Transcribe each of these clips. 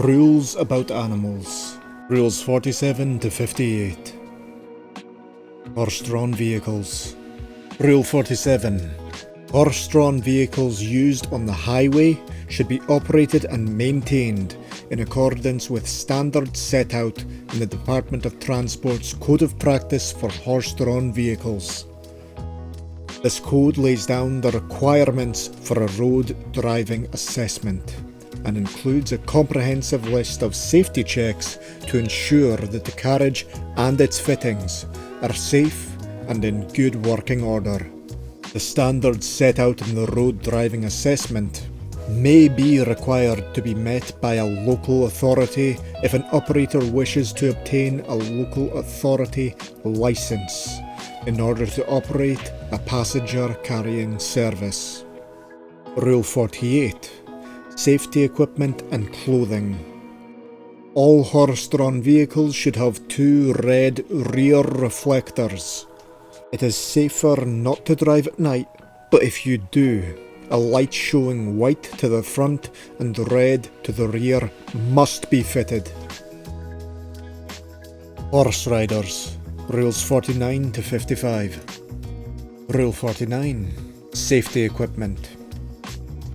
Rules about animals. Rules 47 to 58. Horse-drawn vehicles. Rule 47. Horse-drawn vehicles used on the highway should be operated and maintained in accordance with standards set out in the Department of Transport's Code of Practice for Horse-drawn Vehicles. This code lays down the requirements for a road driving assessment and includes a comprehensive list of safety checks to ensure that the carriage and its fittings are safe and in good working order. The standards set out in the road driving assessment may be required to be met by a local authority if an operator wishes to obtain a local authority licence in order to operate a passenger carrying service. Rule 48. Safety equipment and clothing. All horse-drawn vehicles should have two red rear reflectors. It is safer not to drive at night, but if you do, a light showing white to the front and red to the rear must be fitted. Horse riders. Rules 49 to 55. Rule 49. Safety equipment.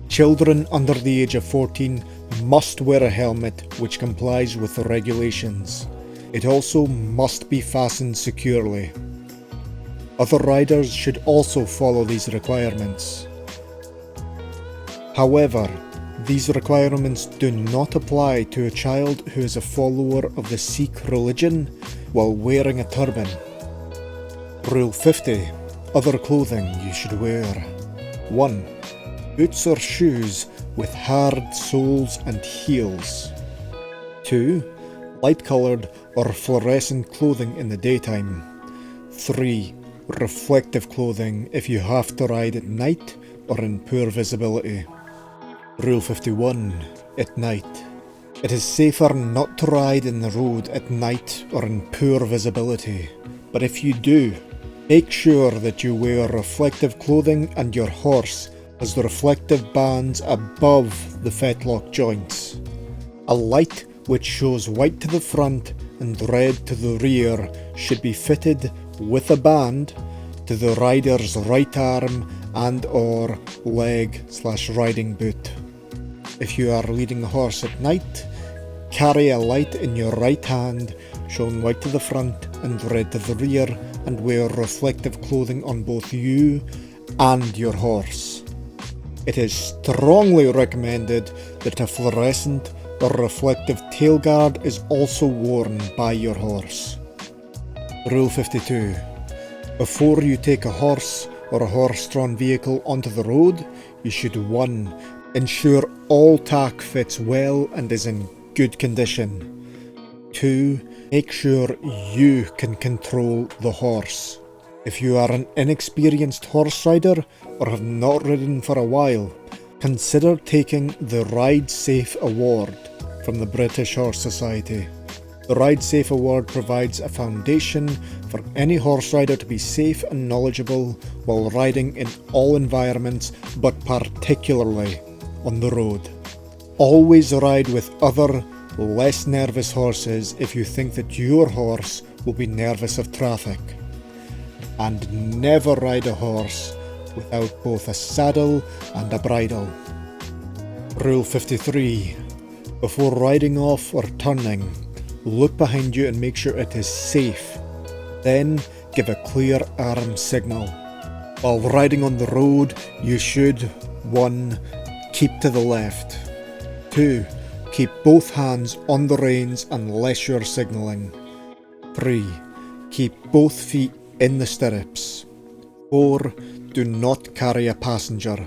Children under the age of 14 must wear a helmet which complies with the regulations. It also must be fastened securely. Other riders should also follow these requirements. However, these requirements do not apply to a child who is a follower of the Sikh religion while wearing a turban. Rule 50. Other clothing you should wear. 1. Boots or shoes with hard soles and heels. 2. Light-coloured or fluorescent clothing in the daytime. 3. Reflective clothing if you have to ride at night or in poor visibility. Rule 51. At night. It is safer not to ride in the road at night or in poor visibility, but if you do, make sure that you wear reflective clothing and your horse has the reflective bands above the fetlock joints. A light which shows white to the front and red to the rear should be fitted with a band to the rider's right arm and or leg/riding boot. If you are leading a horse at night, carry a light in your right hand showing white to the front and red to the rear and wear reflective clothing on both you and your horse. It is strongly recommended that a fluorescent or reflective tailguard is also worn by your horse. Rule 52. Before you take a horse or a horse-drawn vehicle onto the road, you should 1. Ensure all tack fits well and is in good condition. 2. Make sure you can control the horse. If you are an inexperienced horse rider or have not ridden for a while, consider taking the Ride Safe Award from the British Horse Society. The Ride Safe Award provides a foundation for any horse rider to be safe and knowledgeable while riding in all environments, but particularly on the road. Always ride with other, less nervous horses if you think that your horse will be nervous of traffic. And never ride a horse without both a saddle and a bridle. Rule 53. Before riding off or turning, look behind you and make sure it is safe. Then give a clear arm signal. While riding on the road, you should 1. Keep to the left. 2. Keep both hands on the reins unless you're signalling. 3. Keep both feet in the stirrups. 4. Do not carry a passenger.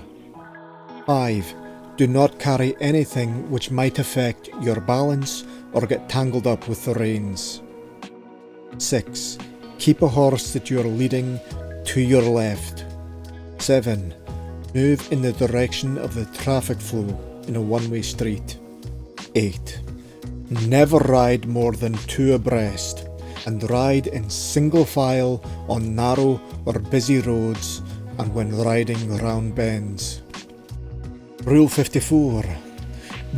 5. Do not carry anything which might affect your balance or get tangled up with the reins. 6. Keep a horse that you are leading to your left. 7. Move in the direction of the traffic flow in a one-way street. 8. Never ride more than 2 abreast and ride in single file on narrow or busy roads and when riding round bends. Rule 54.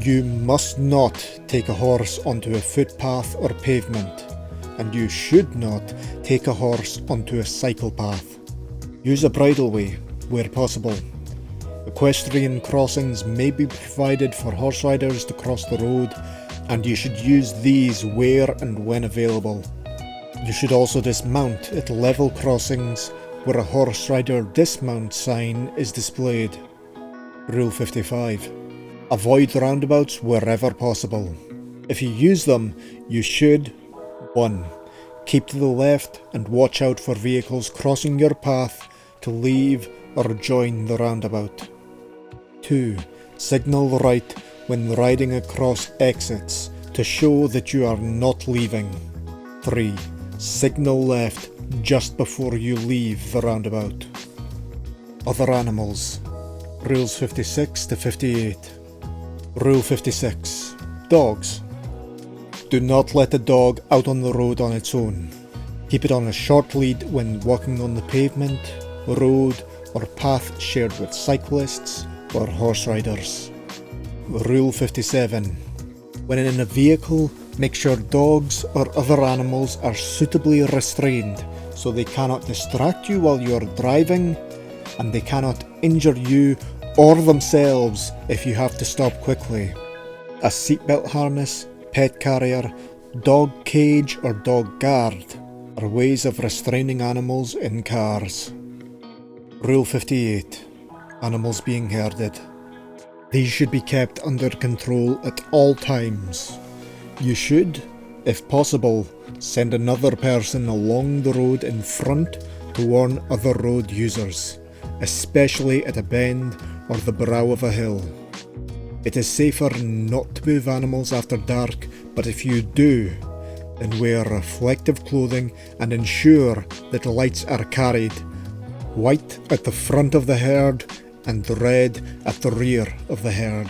You must not take a horse onto a footpath or pavement, and you should not take a horse onto a cycle path. Use a bridleway where possible. Equestrian crossings may be provided for horse riders to cross the road, and you should use these where and when available. You should also dismount at level crossings where a horse rider dismount sign is displayed. Rule 55. Avoid roundabouts wherever possible. If you use them, you should 1. Keep to the left and watch out for vehicles crossing your path to leave or join the roundabout. 2. Signal right when riding across exits to show that you are not leaving. 3. Signal left just before you leave the roundabout. Other animals. Rules 56 to 58. Rule 56. Dogs. Do not let a dog out on the road on its own. Keep it on a short lead when walking on the pavement, road, or path shared with cyclists or horse riders. Rule 57. When in a vehicle, make sure dogs or other animals are suitably restrained so they cannot distract you while you are driving, and they cannot injure you or themselves if you have to stop quickly. A seatbelt harness, pet carrier, dog cage or dog guard are ways of restraining animals in cars. Rule 58. Animals being herded. These should be kept under control at all times. You should, if possible, send another person along the road in front to warn other road users, especially at a bend or the brow of a hill. It is safer not to move animals after dark, but if you do, then wear reflective clothing and ensure that lights are carried, white at the front of the herd and red at the rear of the herd.